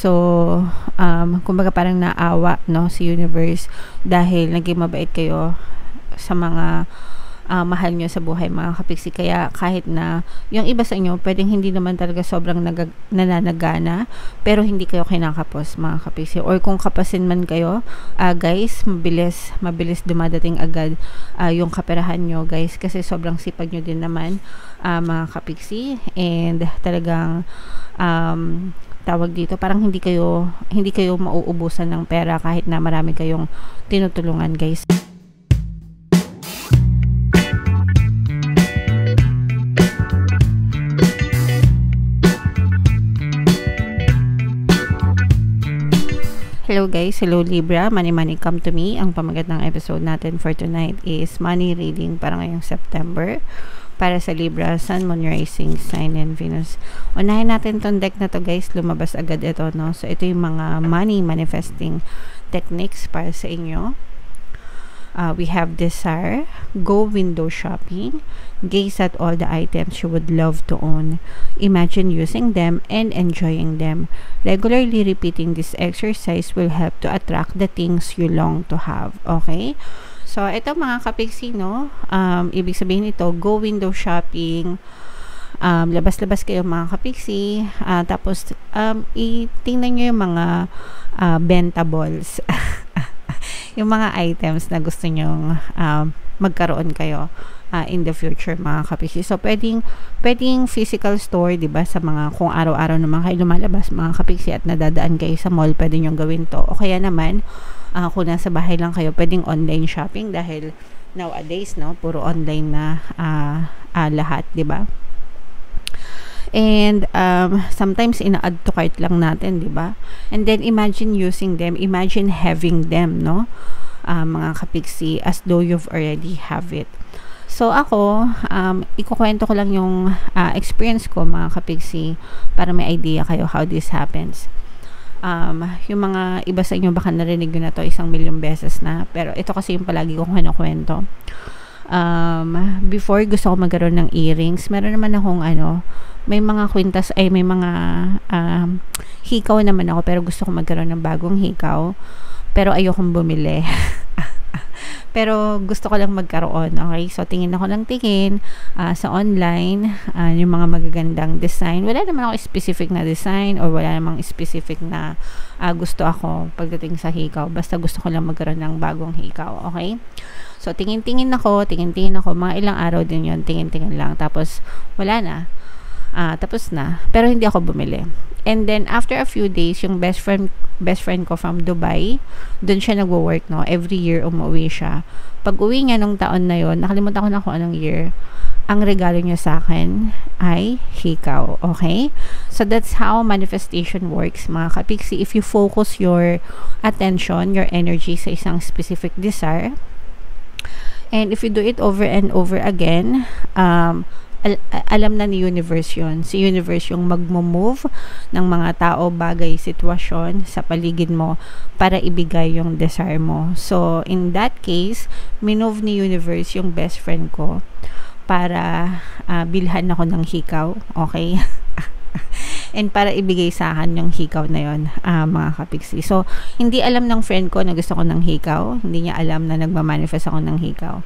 So, kumbaga parang naawa, no, si universe dahil naging mabait kayo sa mga mahal nyo sa buhay, mga kapiksi. Kaya kahit na yung iba sa inyo pwedeng hindi naman talaga sobrang nananagana, pero hindi kayo kinakapos, mga kapiksi. Or kung kapasin man kayo, guys, mabilis dumadating agad yung kaperahan nyo, guys, kasi sobrang sipag nyo din naman, mga kapiksi. And talagang tawag dito, parang hindi kayo mauubusan ng pera kahit na marami kayong tinutulungan, guys. Hello guys, hello Libra, Money Come to Me. Ang pamagat ng episode natin for tonight is money reading para ngayong September para sa Libra, Sun, Moon, Rising, Sign, and Venus. Unahin natin tong deck na to, guys. Lumabas agad ito, no? So ito yung mga money manifesting techniques para sa inyo. We have desire, go window shopping, gaze at all the items you would love to own, imagine using them and enjoying them. Regularly repeating this exercise will help to attract the things you long to have. Okay? So, ito mga kapiksi, no? Ibig sabihin ito, go window shopping, labas-labas kayo mga kapiksi, tapos itingnan nyo yung mga bentables. Yung mga items na gusto nyong magkaroon kayo in the future, mga kapiksi. So, pwedeng physical store, diba? Sa mga, kung araw-araw naman kayo lumalabas, mga kapiksi, at nadadaan kayo sa mall, pwede nyong gawin to. O kaya naman, kung nasa bahay lang kayo, pwedeng online shopping dahil nowadays, no, puro online na lahat, diba? And sometimes ina-add to cart lang natin, 'di ba? And then imagine using them, imagine having them, no? Mga kapiksi, as though you've already have it. So ako, ikukwento ko lang yung experience ko, mga kapiksi, para may idea kayo how this happens. Yung mga iba sa inyo baka narinig nyo na to 1,000,000 beses na, pero ito kasi yung palagi kong kinukwento. Before gusto ko magkaroon ng earrings, meron naman akong may mga kwintas, may mga hikaw naman ako, pero gusto ko magkaroon ng bagong hikaw, pero ayokong bumili. Pero gusto ko lang magkaroon, okay? So, tingin ako ng tingin sa online, yung mga magagandang design. Wala naman ako specific na design or wala namang specific na gusto ako pagdating sa hikaw. Basta gusto ko lang magkaroon ng bagong hikaw, okay? So, tingin-tingin ako, mga ilang araw din yun, tingin-tingin lang. Tapos, wala na. Tapos na. Pero hindi ako bumili. And then, after a few days, yung best friend ko from Dubai, doon siya nagwo-work, no? Every year, umuwi siya. Pag uwi niya nung taon na yon, nakalimutan ko na kung anong year, ang regalo niya sa akin ay hikaw. Okay? So, that's how manifestation works, mga kapiksi. If you focus your attention, your energy sa isang specific desire, and if you do it over and over again, alam na ni universe yun. Si universe yung magmo-move ng mga tao, bagay, sitwasyon sa paligid mo para ibigay yung desire mo. So, in that case, minove ni universe yung best friend ko para bilhan ako ng hikaw. Okay? And para ibigay sa akin yung hikaw na yun, mga kapiksi. So, hindi alam ng friend ko na gusto ko ng hikaw. Hindi niya alam na nagmamanifest ako ng hikaw.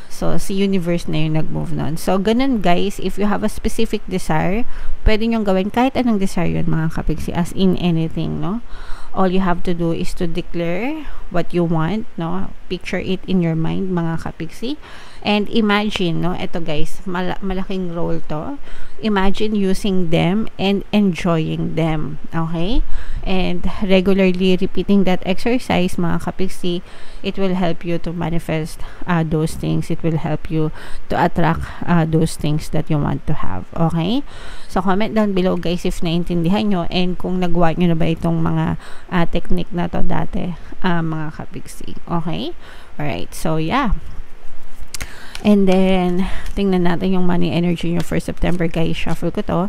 So, si universe na yung nag-move nun. So, ganun guys, if you have a specific desire, pwede nyong gawin kahit anong desire yun, mga kapiksi, as in anything, no? All you have to do is to declare what you want, no? Picture it in your mind, mga kapiksi. And imagine, no? Ito guys, malaking role to. Imagine using them and enjoying them. Okay? And regularly repeating that exercise, mga kapiksi, it will help you to manifest those things. It will help you to attract those things that you want to have. Okay? So, comment down below guys if naintindihan nyo and kung nagawa nyo na ba itong mga technique na to dati, mga kapiksi. Okay? Alright. So, yeah. And then, tingnan natin yung money energy nyo for September, guys. Shuffle ko to.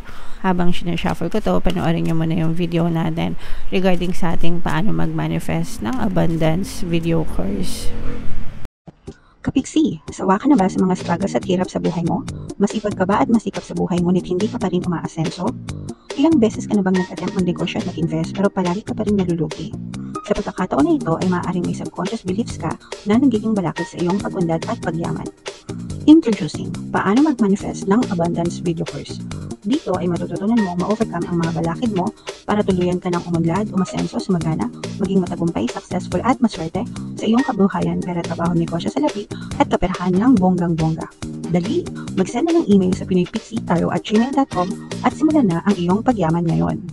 Habang sinashuffle ko to, panoorin nyo muna yung video natin regarding sa ating paano mag-manifest ng abundance video course. Kapiksi, sawa ka na ba sa mga struggles at hirap sa buhay mo? Masipag ka ba at masikap sa buhay ngunit hindi ka pa rin umaasenso? Ilang beses ka na bang nag-attempt mag-negosyo at mag-invest pero palagi ka pa rin nalulugi? Sa pagkakataon na ito ay maaaring may subconscious beliefs ka na nagiging balakid sa iyong pag-unlad at pagyaman. Introducing, paano mag-manifest ng abundance video course. Dito ay matututunan mo ma-overcome ang mga balakid mo para tuluyan ka ng umunlad, umasenso, sumagana, maging matagumpay, successful at maswerte sa iyong kabuhayan, pera, trabaho, negosyo sa labi at kaperahan ng bonggang-bongga. Dali, mag-send na ng email sa pinoypixie@gmail.com at simulan na ang iyong pagyaman ngayon.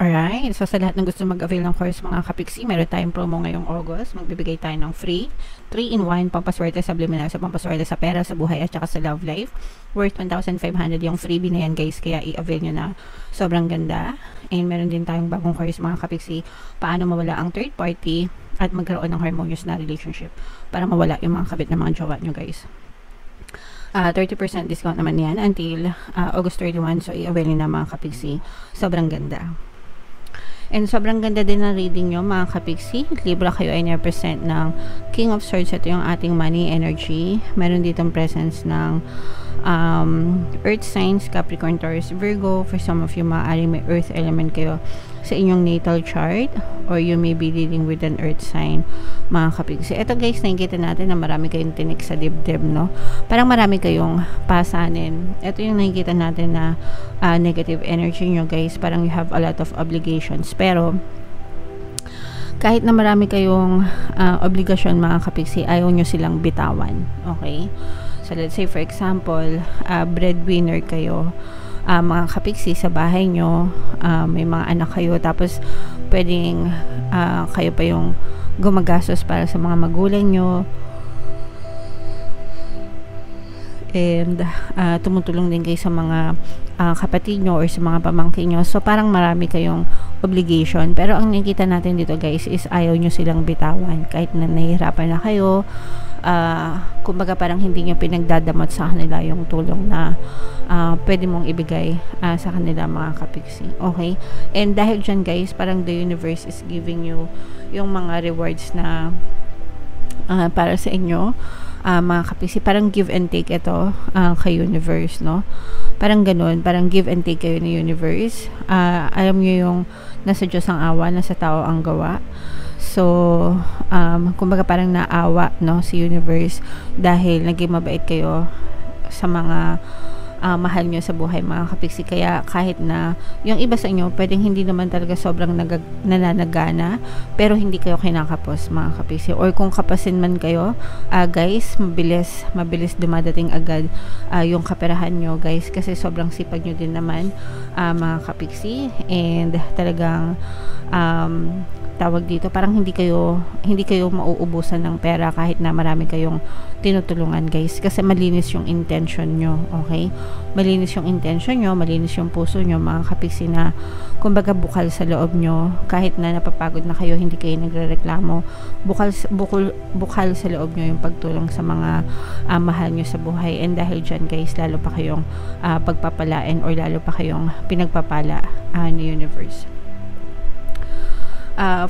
Alright, so sa lahat ng gusto mag-avail ng course mga kapiksi, meron tayong promo ngayong August. Magbibigay tayo ng free 3-in-1 pampaswerte subliminal sa pampaswerte sa pera, sa buhay at saka sa love life. Worth 1,500 yung freebie na yan guys, kaya i-avail nyo na. Sobrang ganda. And meron din tayong bagong course mga kapiksi, paano mawala ang third party at magkaroon ng harmonious na relationship para mawala yung mga kabit na mga jowa nyo guys. 30% discount naman yan until August 31, so i-avail nyo na mga kapiksi. Sobrang ganda. And sobrang ganda din ng reading nyo mga kapiksi. Libra kayo ay represent ng King of Swords. Ito yung ating money energy. Meron ditong presence ng Earth signs, Capricorn, Taurus, Virgo. For some of you, maaari may Earth element kayo sa inyong natal chart, or you may be dealing with an Earth sign mga kapiksi. Ito guys, nakikita natin na marami kayong tinik sa dibdib, no? Parang marami kayong pasanin. Ito yung nakikita natin na negative energy nyo guys. Parang you have a lot of obligations. Pero kahit na marami kayong obligasyon mga kapiksi, ayaw nyo silang bitawan. Okay? So let's say for example, breadwinner kayo, mga kapiksi sa bahay nyo, may mga anak kayo, tapos pwedeng kayo pa yung gumagastos para sa mga magulang nyo, and tumutulong din kayo sa mga kapatid nyo or sa mga pamangkin nyo. So parang marami kayong obligation, pero ang nakikita natin dito guys is ayaw nyo silang bitawan kahit na nahihirapan na kayo. Kumbaga parang hindi nyo pinagdadamot sa kanila yung tulong na pwede mong ibigay sa kanila mga kapiksi. Okay? And dahil dyan guys, parang the universe is giving you yung mga rewards na para sa inyo mga kapiksi. Parang give and take ito kay universe, no? Parang ganun, parang give and take kayo ni universe. Alam nyo yung nasa Diyos ang awa, nasa tao ang gawa. So, kumbaga parang naawa, no, si universe dahil naging mabait kayo sa mga mahal nyo sa buhay mga kapiksi. Kaya kahit na yung iba sa inyo pwedeng hindi naman talaga sobrang nananagana, pero hindi kayo kinakapos mga kapiksi, or kung kapasin man kayo guys, mabilis dumadating agad yung kaperahan nyo guys, kasi sobrang sipag nyo din naman mga kapiksi, and talagang tawag dito, parang hindi kayo mauubusan ng pera kahit na marami kayong tinutulungan guys, kasi malinis yung intention nyo. Okay? Malinis yung intention nyo, malinis yung puso nyo mga kapiksi, na kumbaga bukal sa loob nyo, kahit na napapagod na kayo, hindi kayo nagrereklamo, bukal sa loob nyo yung pagtulong sa mga mahal nyo sa buhay. And dahil dyan guys, lalo pa kayong pagpapalain, or lalo pa kayong pinagpapala ni universe.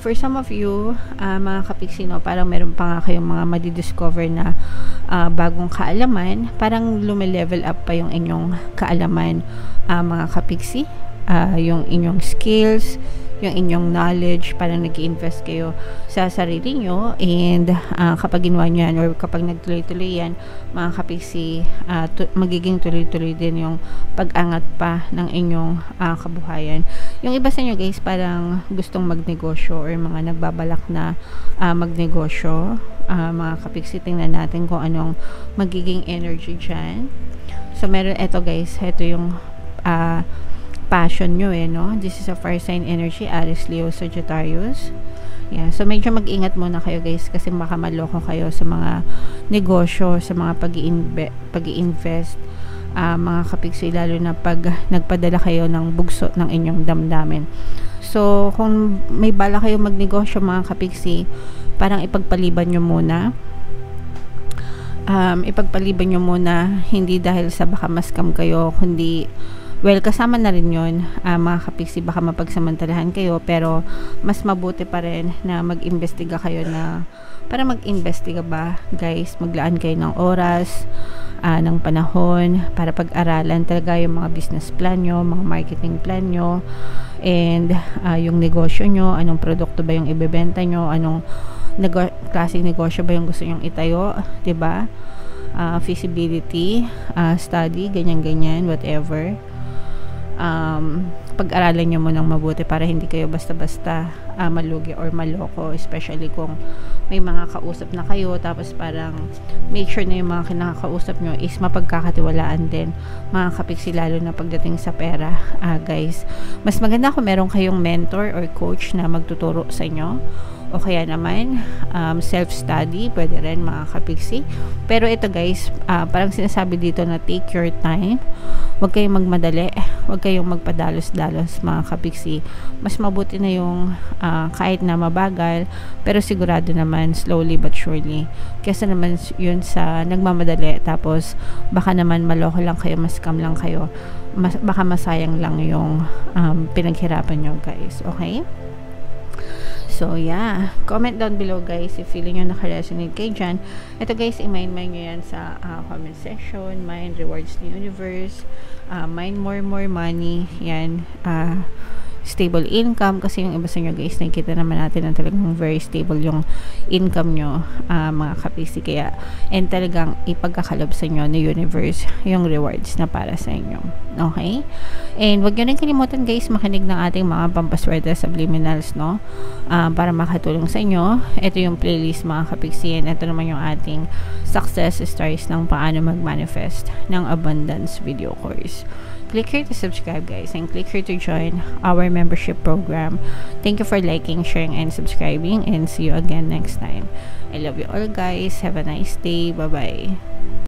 For some of you, mga kapiksi, no, parang meron pa nga kayong mga madidiscover na bagong kaalaman. Parang lumilevel up pa yung inyong kaalaman mga kapiksi, yung inyong skills, yung inyong knowledge. Parang nag-i-invest kayo sa sarili nyo, and kapag ginawa nyo yan, or kapag nagtuloy-tuloy yan mga kapiksi, magiging tuloy-tuloy din yung pag-angat pa ng inyong kabuhayan. Yung iba sa inyo guys, parang gustong magnegosyo, or mga nagbabalak na magnegosyo mga kapiksi. Tingnan natin kung anong magiging energy dyan. So meron, eto guys, eto yung passion nyo no? This is a fire sign energy, Aries, Leo, Sagittarius. Yeah, so medyo mag-ingat muna kayo guys, kasi baka maloko kayo sa mga negosyo, sa mga pag-i-invest mga kapiksi, lalo na pag nagpadala kayo ng bugso ng inyong damdamin. So kung may bala kayo magnegosyo mga kapiksi, parang ipagpaliban nyo muna. Ipagpaliban nyo muna, hindi dahil sa baka ma-scam kayo, kundi well, kasama na rin yun mga kapiksi, baka mapagsamantalahan kayo, pero mas mabuti pa rin na mag-imbestiga kayo, na para mag-imbestiga ba guys, maglaan kayo ng oras, ng panahon para pag-aralan talaga yung mga business plan nyo, mga marketing plan nyo, and yung negosyo nyo, anong produkto ba yung ibebenta nyo, anong klaseng negosyo ba yung gusto nyong itayo, diba? Feasibility study, ganyan-ganyan, whatever. Pag-aralan nyo mo ng mabuti para hindi kayo basta-basta malugi or maloko, especially kung may mga kausap na kayo, tapos parang make sure na yung mga kinakausap nyo is mapagkakatiwalaan din, mga kapiksi, lalo na pagdating sa pera. Guys, mas maganda kung meron kayong mentor or coach na magtuturo sa inyo, o kaya naman self-study, pwede rin, mga kapiksi. Pero ito guys, parang sinasabi dito na take your time, huwag kayong magmadali, huwag kayong magpadalos-dalos, mga kapiksi. Mas mabuti na yung kahit na mabagal, pero sigurado naman slowly but surely, kesa naman yun sa nagmamadali, tapos baka naman maloko lang kayo, mascam lang kayo, baka masayang lang yung pinaghirapan nyo, guys. Okay? So, yeah. Comment down below, guys, if feeling nyo naka-resonate kayo dyan. Ito, guys, i-mind nyo yan sa comment section. Mind rewards the universe. Mind more money. Yan. Stable income, kasi yung iba sa nyo, guys, nakikita naman natin na talagang very stable yung income nyo, mga kapisi. Kaya, and talagang ipagkakalob sa nyo na universe yung rewards na para sa inyo. Okay? And wag nyo rin kalimutan, guys, makinig ng ating mga pampaswerte subliminals, no? Para makatulong sa inyo. Ito yung playlist, mga kapiksi, and ito naman yung ating success stories ng paano mag-manifest ng abundance video course. Click here to subscribe, guys, and click here to join our membership program. Thank you for liking, sharing, and subscribing, and see you again next time. I love you all, guys. Have a nice day. Bye-bye.